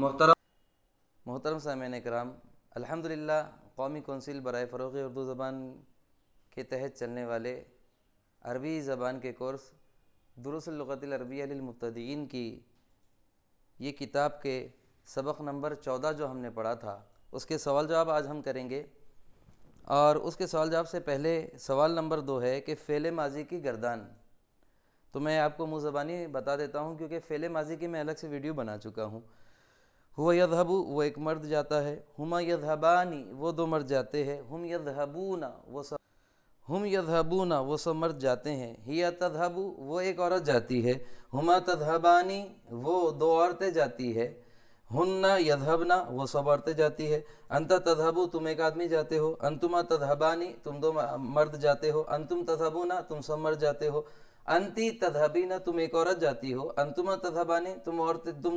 محترم سامعین کرام، الحمدللہ قومی کونسل برائے فروغ اردو زبان کے تحت چلنے والے عربی زبان کے کورس دروس اللغت العربیہ للمبتدئین کی یہ کتاب کے سبق نمبر 14 جو ہم نے پڑھا تھا، اس کے سوال جواب آج ہم کریں گے۔ اور اس کے سوال جواب سے پہلے سوال نمبر 2 ہے کہ فعل ماضی کی گردان۔ تو میں آپ کو منہ زبانی بتا دیتا ہوں کیونکہ فعل ماضی کی میں الگ سے ویڈیو بنا چکا ہوں۔ ہوا یذہب، وہ ایک مرد جاتا ہے۔ ہما یذہبانی، وہ دو مرد جاتے ہیں۔ ہم یذہبون، وہ سب مرد جاتے ہیں۔ ہی تذہب، وہ ایک عورت جاتی ہے۔ ہما تذہبانی، وہ دو عورتیں جاتی ہے۔ ہن یذہبن، وہ سب عورتیں جاتی ہے۔ انت تذہب، تم ایک آدمی جاتے ہو۔ انتما تذہبانی، تم دو مرد جاتے ہو۔ انتم تذہبون، تم سب مرد جاتے ہو۔ انتی تذہبین، تم ایک عورت جاتی ہو۔ انتما تذہبانی، تم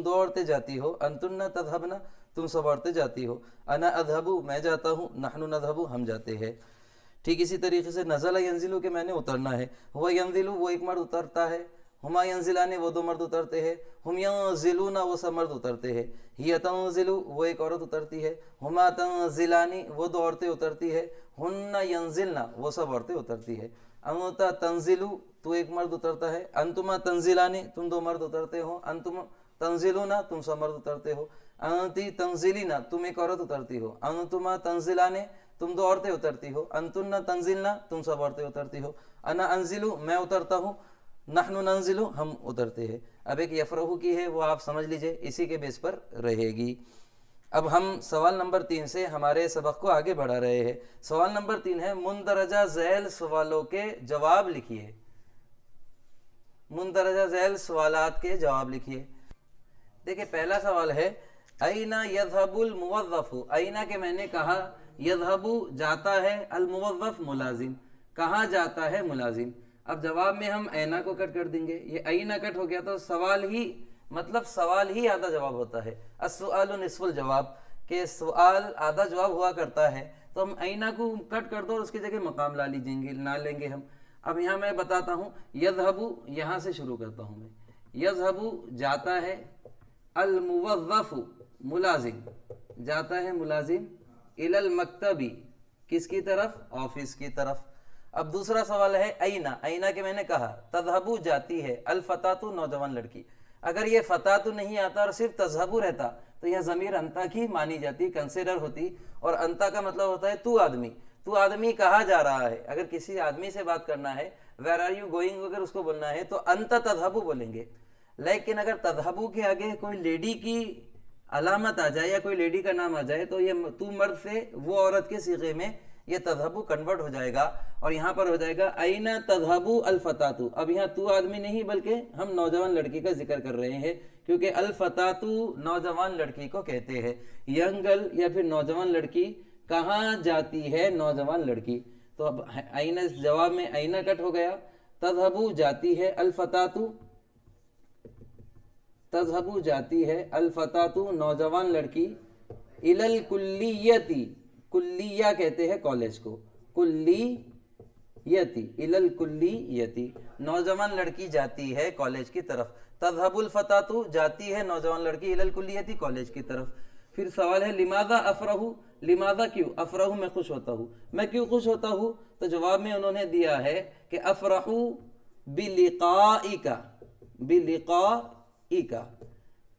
دو عورتیں جاتی ہو۔ انتن تذہبن، تم سب عورتیں جاتی ہو۔ انا اذہب، میں جاتا ہوں۔ نحن نذہب، ہم جاتے ہیں۔ ٹھیک اسی طریقے سے نزل ینزل کے میں نے اترنا ہے۔ ہوا ینزل، وہ ایک مرد اترتا ہے۔ ہما ینزلان، وہ دو مرد اترتے ہیں۔ ہم ینزلون، وہ سب مرد اترتے ہیں۔ ہی تنزل، وہ ایک عورت اترتی ہے۔ ہما تنزلانی، وہ دو عورتیں اترتی ہے۔ ہن ینزلن، وہ سب عورتیں اترتی ہے۔ انت تنزل، تو ایک مرد اترتا ہے۔ انتما تنزلانی، تم دو مرد اترتے ہو۔ انتم تنزلون، تم سب مرد اترتے ہو۔ انتی تنزلین، تم ایک عورت اترتی ہو۔ انتما تنزلان، تم دو عورتیں اترتی ہو۔ انتن تنزلن، تم سب عورتیں اترتی ہو۔ انا انزل، میں اترتا ہوں۔ نحن ننزل، ہم اترتے ہیں۔ اب ایک یفرح کی ہے، وہ آپ سمجھ لیجئے، اسی کے بیس پر رہے گی۔ اب ہم سوال نمبر 3 سے ہمارے سبق کو آگے بڑھا رہے ہیں۔ سوال نمبر 3 ہے مندرجہ ذیل سوالوں کے جواب لکھیے۔ مندرجہ ذیل سوالات کے جواب لکھیے۔ دیکھیں پہلا سوال ہے این یذہب الموظف۔ این کے میں نے کہا یذہب جاتا ہے، الموظف ملازم، کہاں جاتا ہے ملازم۔ اب جواب میں ہم اینا کو کٹ کر دیں گے، یہ اینا کٹ ہو گیا تو سوال ہی آدھا جواب ہوتا ہے۔ السؤال نصف الجواب، کہ سوال آدھا جواب ہوا کرتا ہے، تو ہم اینا کو کٹ کر دو اور اس کی جگہ مقام لا لیں گے ہم۔ اب یہاں میں بتاتا ہوں یذہب، یہاں سے شروع کرتا ہوں میں۔ یذہب جاتا ہے، الموظف ملازم جاتا ہے ملازم، الی المکتب کس کی طرف؟ آفس کی طرف۔ اب دوسرا سوال ہے اینا۔ اینا کے میں نے کہا تذہب جاتی ہے، الفتاۃ نوجوان لڑکی۔ اگر یہ فتاۃ نہیں آتا اور صرف تذہب رہتا تو یہ ضمیر انتا کی مانی جاتی، کنسیڈر ہوتی، اور انتا کا مطلب ہوتا ہے تو آدمی۔ تو آدمی کہاں جا رہا ہے؟ اگر کسی آدمی سے بات کرنا ہے، ویئر آر یو گوئنگ، اگر اس کو بولنا ہے تو انت تذہب بولیں گے۔ لیکن اگر تذہب کے آگے کوئی لیڈی کی علامت آ جائے یا کوئی لیڈی کا نام آ جائے تو یہ تو مرد سے وہ عورت کے صیغے میں یہ تذہب کنورٹ ہو جائے گا، اور یہاں پر ہو جائے گا این تذہب الفتاۃ۔ اب یہاں تو آدمی نہیں بلکہ ہم نوجوان لڑکی کا ذکر کر رہے ہیں، کیونکہ الفتاۃ نوجوان لڑکی کو کہتے ہیں۔ ینگ گرل یا پھر نوجوان لڑکی، کہاں جاتی ہے نوجوان لڑکی؟ تو اب این جواب میں اینا کٹ ہو گیا۔ تذہب جاتی ہے، الفتاۃ تذہب جاتی ہے، الفتاۃ نوجوان لڑکی، الی الکلیتی، کلیہ کہتے ہیں کالج کو، کلیتی، الی الکلیتی، نوجوان لڑکی جاتی ہے کالج کی طرف۔ تذہب الفتاۃ جاتی ہے نوجوان لڑکی، الی الکلیتی، کالج کی طرف۔ پھر سوال ہے لماذا افرح، لماذا کیوں؟ افرح میں خوش ہوتا ہوں، میں کیوں خوش ہوتا ہوں؟ تو جواب میں انہوں نے دیا ہے کہ افرح بلقائک، بلقائک،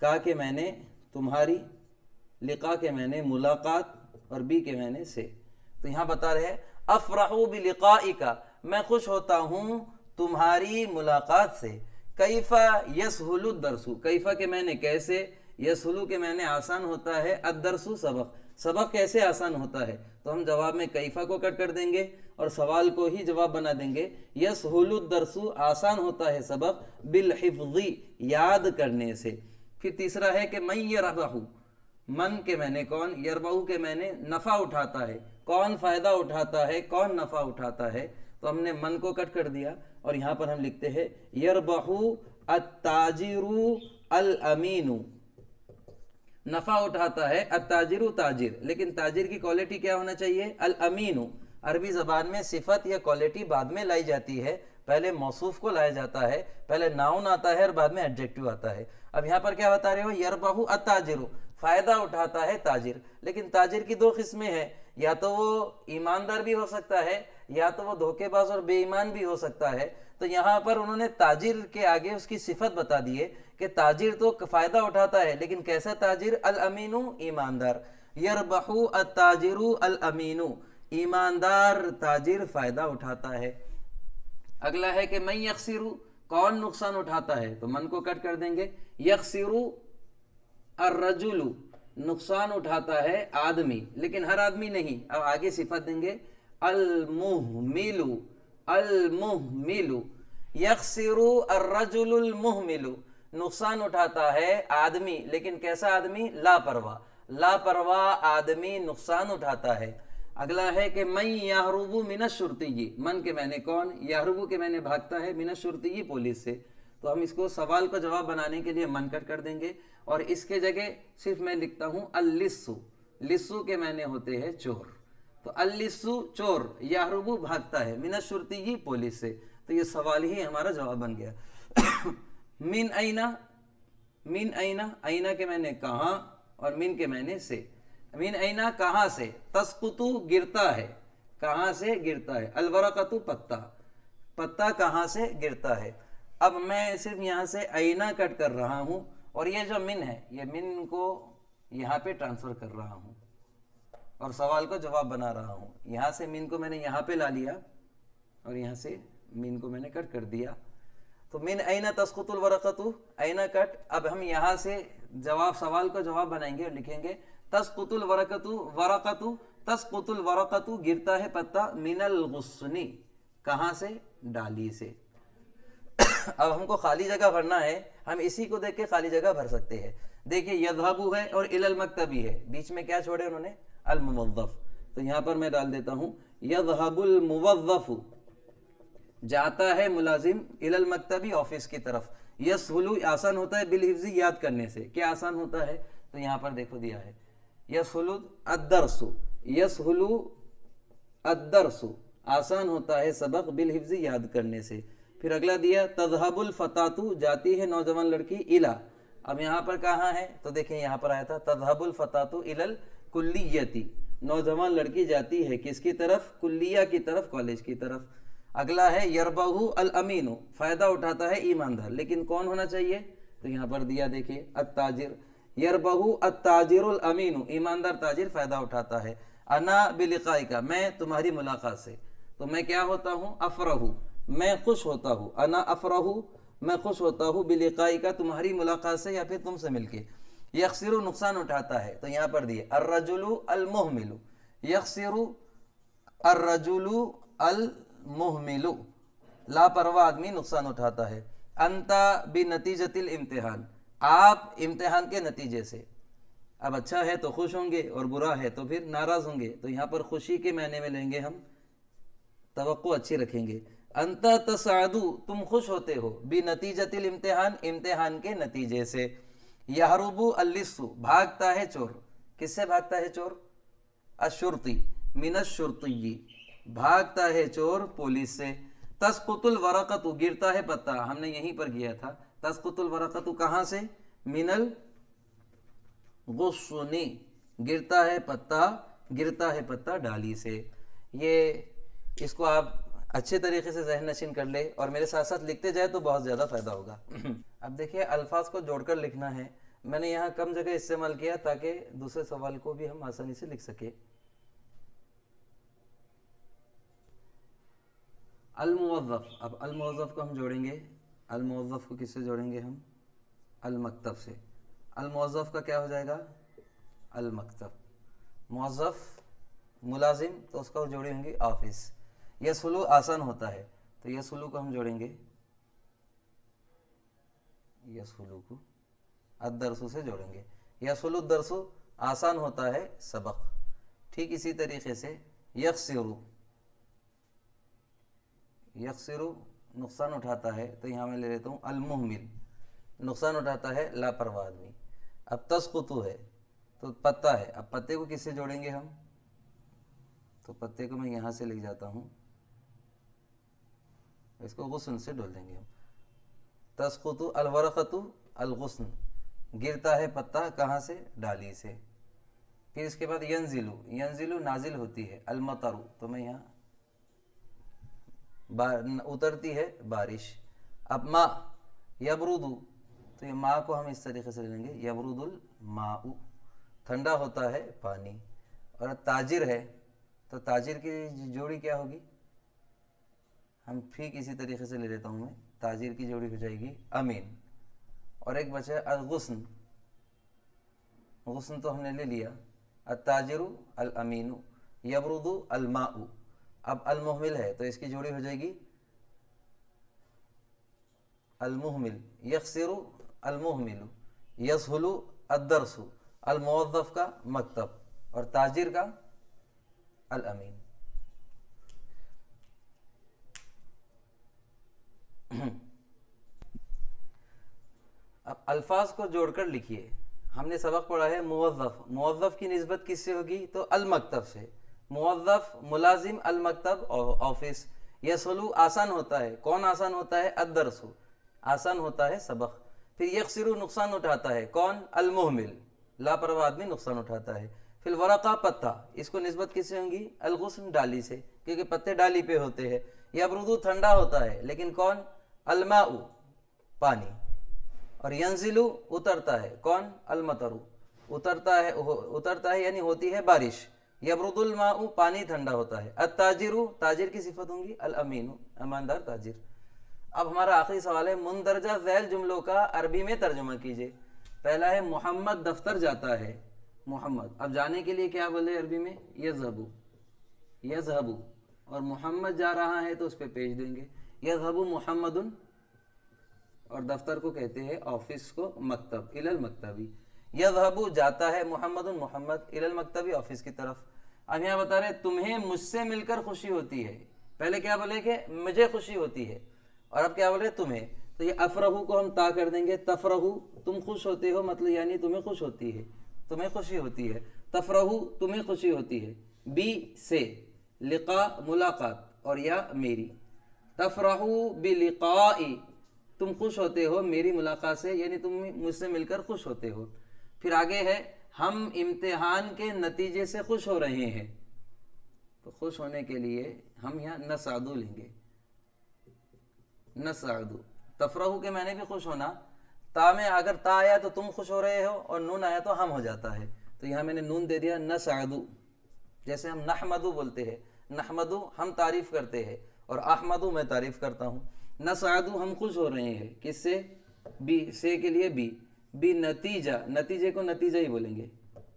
کہا کہ میں نے تمہاری، لقا کے میں نے ملاقات، اور بی کے میں نے سے۔ تو یہاں بتا رہے افرح بلقائک، میں خوش ہوتا ہوں تمہاری ملاقات سے۔ کیف یسہل الدرس، کیف کے میں نے کیسے، یسہل کے میں نے آسان ہوتا ہے، الدرس سبق کیسے آسان ہوتا ہے؟ تو ہم جواب میں کیفہ کو کٹ کر دیں گے اور سوال کو ہی جواب بنا دیں گے۔ یسہل الدرس، آسان ہوتا ہے سبق، بالحفظ، یاد کرنے سے۔ پھر تیسرا ہے کہ من یربح، من کے میں نے کون، یربح کے میں نے نفع اٹھاتا ہے، کون فائدہ اٹھاتا ہے، کون نفع اٹھاتا ہے؟ تو ہم نے من کو کٹ کر دیا اور یہاں پر ہم لکھتے ہیں یربح التاجر الامین، نفع اٹھاتا ہے التاجر تاجر، لیکن تاجر کی کوالٹی کیا ہونا چاہیے؟ الامین۔ عربی زبان میں صفت یا کوالٹی بعد میں لائی جاتی ہے، پہلے موصوف کو لایا جاتا ہے، پہلے ناؤن آتا ہے اور بعد میں ایڈجیکٹیو آتا ہے۔ اب یہاں پر کیا بتا رہے ہو؟ یربح التاجر، فائدہ اٹھاتا ہے تاجر. لیکن تاجر کی دو قسمیں ہیں, یا تو وہ ایماندار بھی ہو سکتا ہے یا تو وہ دھوکے باز اور بے ایمان بھی ہو سکتا ہے. تو یہاں پر انہوں نے تاجر کے آگے اس کی صفت بتا دی ہے کہ تاجر تو فائدہ اٹھاتا ہے, لیکن کیسا تاجر؟ الامین, ایماندار. یربح التاجر الامین, ایماندار تاجر فائدہ اٹھاتا ہے. اگلا ہے کہ من یخسر, کون نقصان اٹھاتا ہے؟ تو من کو کٹ کر دیں گے. یخسر الرجل, نقصان اٹھاتا ہے آدمی, لیکن ہر آدمی نہیں. اب آگے صفت دیں گے المہمل, المہمل. یخسر الرجل المہمل, نقصان اٹھاتا ہے آدمی, لیکن کیسا آدمی؟ لاپرواہ. لاپرواہ آدمی نقصان اٹھاتا ہے. اگلا ہے کہ من یہرب من الشرطی, من کے معنی کون؟ یہرب کے معنی بھاگتا ہے, من الشرطی پولیس سے. تو ہم اس کو سوال کا جواب بنانے کے لیے من کٹ کر دیں گے, اور اس کے جگہ صرف میں لکھتا ہوں اللص. لص کے معنی ہوتے ہیں چور. تو اللص چور, یہرب بھاگتا ہے, من الشرطی پولیس سے. تو یہ سوال ہی ہمارا جواب بن گیا. من اینا, من اینا, اینا کے معنی کہاں, اور من کے معنی سے. من اینا کہاں سے, تسقط گرتا ہے, کہاں سے گرتا ہے. الورقۃ پتا, پتا کہاں سے گرتا ہے. اب میں صرف یہاں سے اینا کٹ کر رہا ہوں, اور یہ جو من ہے یہ من کو یہاں پہ ٹرانسفر کر رہا ہوں اور سوال کا جواب بنا رہا ہوں. یہاں سے من کو میں نے یہاں پہ لا لیا اور یہاں سے من کو میں نے کٹ کر دیا. تو من اینا تسقط الورقۃ, اینا کٹ. اب ہم یہاں سے جواب, سوال کا جواب بنائیں گے اور لکھیں گے تسقط الورقۃ, ورقۃ تسقط الورقۃ, گرتا ہے پتا, من الغصن, کہاں سے؟ ڈالی سے. اب ہم کو خالی جگہ بھرنا ہے, ہم اسی کو دیکھ کے خالی جگہ بھر سکتے ہیں. دیکھیں یذهب ہے اور الی المکتب ہے, بیچ میں کیا چھوڑے انہوں نے؟ الموظف. تو یہاں پر میں ڈال دیتا ہوں یذهب الموظف, جاتا ہے ملازم, الی المکتب, آفس کی طرف. یسہل, آسان ہوتا ہے, بالحفظ, یاد کرنے سے. کیا آسان ہوتا ہے؟ تو یہاں پر دیکھو دیا ہے یسہل الدرس, یسہل الدرس, آسان ہوتا ہے سبق, بالحفظ, یاد کرنے سے. پھر اگلا دیا تذهب الفتاۃ, جاتی ہے نوجوان لڑکی, الی. اب یہاں پر کہاں ہے؟ تو دیکھیں یہاں پر آیا تھا تذهب الفتاۃ الی الکلیۃ, نوجوان لڑکی جاتی ہے کس کی طرف؟ کلیہ کی طرف, کالج کی طرف. اگلا ہے یربح الامین, فائدہ اٹھاتا ہے ایماندار, لیکن کون ہونا چاہیے؟ تو یہاں پر دیا دیکھیے التاجر. یربح التاجر الامین, ایماندار تاجر فائدہ اٹھاتا ہے. انا بلقائک, میں تمہاری ملاقات سے. تو میں کیا ہوتا ہوں؟ افرح, میں خوش ہوتا ہوں. انا افرح, میں خوش ہوتا ہوں, بلقائک, تمہاری ملاقات سے یا پھر تم سے مل کے. یخسر, نقصان اٹھاتا ہے. تو یہاں پر دیے الرجل المہمل, یخسر الرجل المہمل, لاپرواہ آدمی نقصان اٹھاتا ہے. انت بنتیجۃ الامتحان, آپ امتحان کے نتیجے سے. اب اچھا ہے تو خوش ہوں گے اور برا ہے تو پھر ناراض ہوں گے. تو یہاں پر خوشی کے معنی میں لیں گے ہم, توقع اچھی رکھیں گے. انت تسعد, تم خوش ہوتے ہو, بنتیجۃ الامتحان, امتحان کے نتیجے سے. یہرب اللص, بھاگتا ہے چور, کس سے بھاگتا ہے چور؟ الشرطی, من الشرطی, بھاگتا ہے چور پولیس سے. تسقط الورقۃ, گرتا ہے پتا, ہم نے یہیں پر کیا تھا. تسقط الورقۃ کہاں سے؟ من الغصن, گرتا ہے پتا, گرتا ہے پتا ڈالی سے. یہ اس کو آپ اچھے طریقے سے ذہن نشین کر لے اور میرے ساتھ ساتھ لکھتے جائے تو بہت زیادہ فائدہ ہوگا. اب دیکھیے الفاظ کو جوڑ کر لکھنا ہے. میں نے یہاں کم جگہ استعمال کیا تاکہ دوسرے سوال کو بھی ہم آسانی سے لکھ سکیں. الموظف, اب الموظف کو ہم جوڑیں گے. الموظف کو کس سے جوڑیں گے ہم؟ المکتب سے. الموظف کا کیا ہو جائے گا؟ المکتب. موظف ملازم, تو اس کو جوڑیں گے آفس. یسہل, آسان ہوتا ہے, تو یسہل کو ہم جوڑیں گے, یسہل کو الدرس سے جوڑیں گے. یسہل الدرس, آسان ہوتا ہے سبق. ٹھیک اسی طریقے سے یخسر, یخسر نقصان اٹھاتا ہے, تو یہاں میں لے لیتا ہوں المہمل, نقصان اٹھاتا ہے لاپرواہ آدمی. اب تسقط ہے تو پتا ہے, اب پتے کو کس سے جوڑیں گے ہم؟ تو پتے کو میں یہاں سے لکھ جاتا ہوں, اس کو غصن سے ڈول دیں گے ہم. تسقط الورقۃ الغصن, گرتا ہے پتا کہاں سے؟ ڈالی سے۔ پھر اس کے بعد ینزلو، ینزلو نازل ہوتی ہے، المطر تو میں یہاں اترتی ہے بارش۔ اب ما یبردو، تو یہ ماء کو ہم اس طریقے سے لیں گے، یبرد الماء، ٹھنڈا ہوتا ہے پانی۔ اور تاجر ہے تو تاجر کی جوڑی کیا ہوگی؟ ہم ٹھیک اسی طریقے سے لے لیتا ہوں میں، تاجر کی جوڑی ہو جائے گی امین۔ اور ایک بچہ الغصن، غصن تو ہم نے لے لیا، التاجر الامین یبرد الماء۔ اب المحمل ہے تو اس کی جوڑی ہو جائے گی المحمل، یخسر المحمل، یسہل الدرس، الموظف کا مکتب اور تاجر کا الامین۔ اب الفاظ کو جوڑ کر لکھیے۔ ہم نے سبق پڑھا ہے موظف، موظف کی نسبت کس سے ہوگی؟ تو المکتب سے۔ موظف ملازم المکتب آفس۔ یسہل آسان ہوتا ہے، کون آسان ہوتا ہے؟ الدرس آسان ہوتا ہے سبق۔ پھر یخسر نقصان اٹھاتا ہے، کون؟ المحمل لاپرواہ آدمی نقصان اٹھاتا ہے۔ پھر الورقہ پتا، اس کو نسبت کس سے ہوں گی؟ الغصن ڈالی سے، کیونکہ پتے ڈالی پہ ہوتے ہیں۔ یبردو ٹھنڈا ہوتا ہے، لیکن کون؟ الماء پانی۔ اور ینزلو اترتا ہے، کون؟ المطر اترتا ہے یعنی ہوتی ہے بارش۔ یبرد الماء پانی ٹھنڈا ہوتا ہے۔ التاجر تاجر کی صفت ہوں گی الامین ایماندار تاجر۔ اب ہمارا آخری سوال ہے مندرجہ ذیل جملوں کا عربی میں ترجمہ کیجئے۔ پہلا ہے محمد دفتر جاتا ہے، محمد، اب جانے کے لیے کیا بولے عربی میں؟ یذهب، یذهب، اور محمد جا رہا ہے تو اس پہ پیش دیں گے یذهب محمد، اور دفتر کو کہتے ہیں آفس کو مکتب، الی المکتبی۔ یذهب جاتا ہے محمد، محمد الی المکتبی آفس کی طرف۔ اب یہاں بتا رہے تمہیں مجھ سے مل کر خوشی ہوتی ہے، پہلے کیا بولے کہ مجھے خوشی ہوتی ہے، اور اب کیا بولے تمہیں، تو یہ افرحو کو ہم تا کر دیں گے، تفرحو تم خوش ہوتے ہو، مطلب یعنی تمہیں خوش ہوتی ہے، تمہیں خوشی ہوتی ہے۔ تفرحو تمہیں خوشی ہوتی ہے، بی سے، لقاء ملاقات، اور یا میری۔ تفرحو بلقائی تم خوش ہوتے ہو میری ملاقات سے، یعنی تم مجھ سے مل کر خوش ہوتے ہو۔ پھر آگے ہے ہم امتحان کے نتیجے سے خوش ہو رہے ہیں، تو خوش ہونے کے لیے ہم یہاں نسعدو لیں گے، نسعدو۔ تفرحو کے معنی بھی خوش ہونا، تا میں اگر تا آیا تو تم خوش ہو رہے ہو، اور نون آیا تو ہم ہو جاتا ہے، تو یہاں میں نے نون دے دیا نسعدو۔ جیسے ہم نحمدو بولتے ہیں، نحمدو ہم تعریف کرتے ہیں، اور احمدو میں تعریف کرتا ہوں۔ نسعدو ہم خوش ہو رہے ہیں، کس سے؟ بی سے کے لیے بی، بی نتیجہ، نتیجے کو نتیجہ ہی بولیں گے،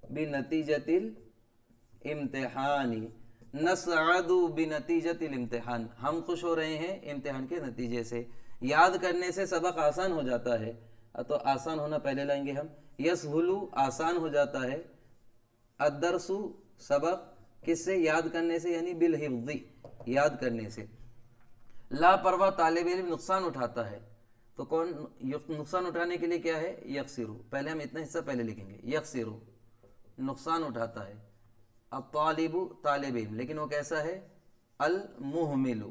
بی نتیجۃ الامتحانی، نسعدو بنتیجۃ الامتحان، ہم خوش ہو رہے ہیں امتحان کے نتیجے سے۔ یاد کرنے سے سبق آسان ہو جاتا ہے، تو آسان ہونا پہلے لائیں گے ہم۔ یسہلو آسان ہو جاتا ہے، الدرس سبق کس سے؟ یاد کرنے سے، یعنی بالحفظ یاد کرنے سے۔ لاپرواہ طالب علم نقصان اٹھاتا ہے، تو کون نقصان اٹھانے کے لیے کیا ہے؟ یخسرو، پہلے ہم اتنا حصہ پہلے لکھیں گے، یخسرو نقصان اٹھاتا ہے۔ الطالب طالب علم، لیکن وہ کیسا ہے؟ المحمل،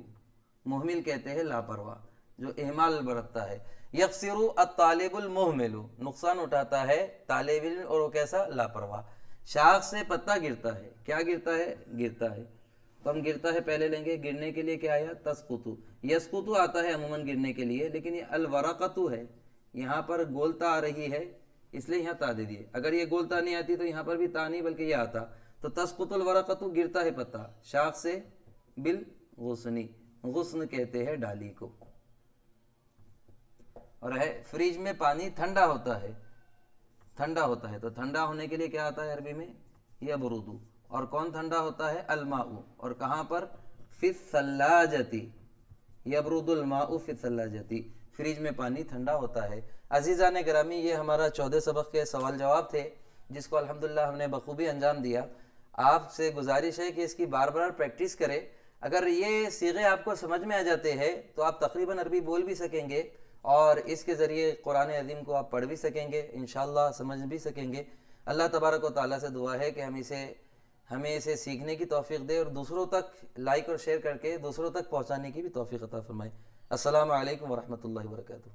محمل کہتے ہیں لاپرواہ جو اہمال برتتا ہے۔ یخسرو الطالب المحمل، نقصان اٹھاتا ہے طالب علم اور وہ کیسا؟ لاپرواہ۔ شاخ سے پتا گرتا ہے، کیا گرتا ہے؟ گرتا ہے، تو ہم گرتا ہے پہلے لیں گے، گرنے کے لیے کیا آیا؟ تسقط۔ یسقط آتا ہے عموماً گرنے کے لیے، لیکن یہ الورقۃ ہے، یہاں پر گولتا آ رہی ہے اس لیے یہاں تا دے دیے، اگر یہ گولتا نہیں آتی تو یہاں پر بھی تا نہیں بلکہ یہ آتا، تو تسقط الورقۃ گرتا ہے پتا شاخ سے، بالغصنی، غصن کہتے ہیں ڈالی کو۔ اور ہے فریج میں پانی ٹھنڈا ہوتا ہے، ٹھنڈا ہوتا ہے، تو ٹھنڈا ہونے کے لیے کیا آتا ہے عربی میں؟ یبردو، اور کون ٹھنڈا ہوتا ہے؟ الماء، اور کہاں پر؟ فی الثلاجۃ، یبرد الماء فی الثلاجۃ، فریج میں پانی ٹھنڈا ہوتا ہے۔ عزیزان گرامی، یہ ہمارا 14 سبق کے سوال جواب تھے، جس کو الحمدللہ ہم نے بخوبی انجام دیا۔ آپ سے گزارش ہے کہ اس کی بار بار پریکٹس کریں، اگر یہ صیغے آپ کو سمجھ میں آ جاتے ہیں تو آپ تقریباً عربی بول بھی سکیں گے، اور اس کے ذریعے قرآن عظیم کو آپ پڑھ بھی سکیں گے، انشاءاللہ سمجھ بھی سکیں گے۔ اللہ تبارک و تعالیٰ سے دعا ہے کہ ہمیں اسے سیکھنے کی توفیق دے، اور دوسروں تک لائک اور شیئر کر کے دوسروں تک پہنچانے کی بھی توفیق عطا فرمائے۔ السلام علیکم ورحمۃ اللہ وبرکاتہ۔